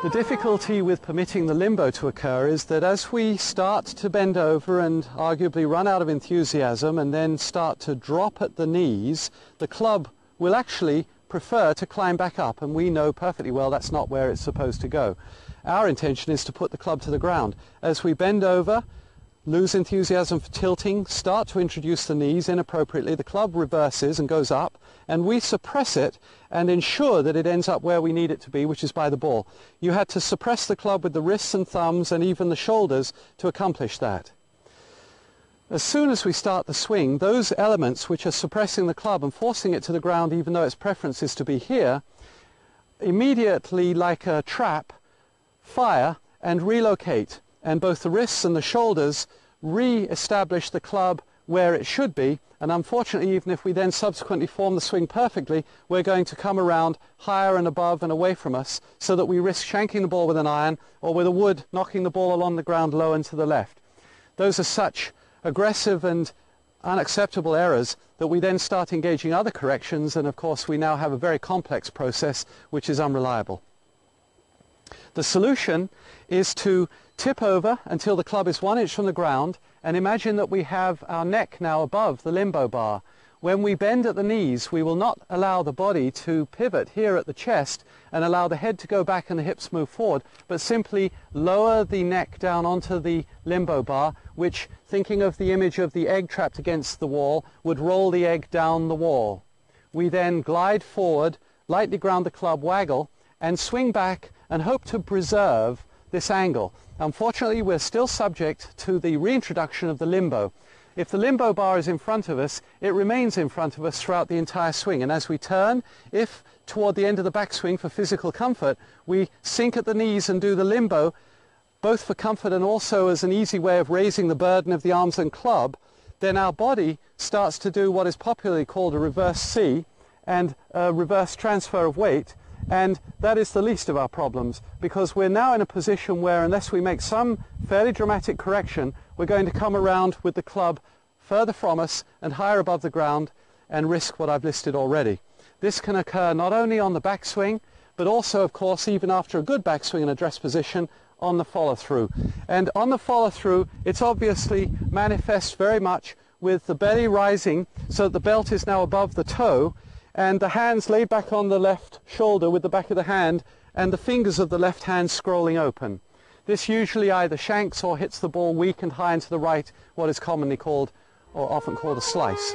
The difficulty with permitting the limbo to occur is that as we start to bend over and arguably run out of enthusiasm and then start to drop at the knees, the club will actually prefer to climb back up, and we know perfectly well that's not where it's supposed to go. Our intention is to put the club to the ground. As we bend over, lose enthusiasm for tilting, start to introduce the knees inappropriately, the club reverses and goes up, and we suppress it and ensure that it ends up where we need it to be, which is by the ball. You had to suppress the club with the wrists and thumbs and even the shoulders to accomplish that. As soon as we start the swing, those elements which are suppressing the club and forcing it to the ground, even though its preference is to be here, immediately, like a trap, fire and relocate. And both the wrists and the shoulders re-establish the club where it should be, and unfortunately, even if we then subsequently form the swing perfectly, we're going to come around higher and above and away from us, so that we risk shanking the ball with an iron or with a wood, knocking the ball along the ground low and to the left. Those are such aggressive and unacceptable errors that we then start engaging other corrections, and of course we now have a very complex process which is unreliable. The solution is to tip over until the club is 1 inch from the ground, and imagine that we have our neck now above the limbo bar. When we bend at the knees, we will not allow the body to pivot here at the chest and allow the head to go back and the hips move forward, but simply lower the neck down onto the limbo bar, which, thinking of the image of the egg trapped against the wall, would roll the egg down the wall. We then glide forward, lightly ground the club, waggle, and swing back and hope to preserve this angle. Unfortunately, we're still subject to the reintroduction of the limbo. If the limbo bar is in front of us, it remains in front of us throughout the entire swing, and as we turn, if toward the end of the backswing for physical comfort, we sink at the knees and do the limbo, both for comfort and also as an easy way of raising the burden of the arms and club, then our body starts to do what is popularly called a reverse C and a reverse transfer of weight. And that is the least of our problems, because we're now in a position where, unless we make some fairly dramatic correction, we're going to come around with the club further from us and higher above the ground and risk what I've listed already. This can occur not only on the backswing, but also, of course, even after a good backswing in a dress position, on the follow-through. And on the follow-through, it's obviously manifest very much with the belly rising so that the belt is now above the toe, and the hands laid back on the left shoulder with the back of the hand, and the fingers of the left hand scrolling open. This usually either shanks or hits the ball weak and high and to the right, what is commonly called, or often called, a slice.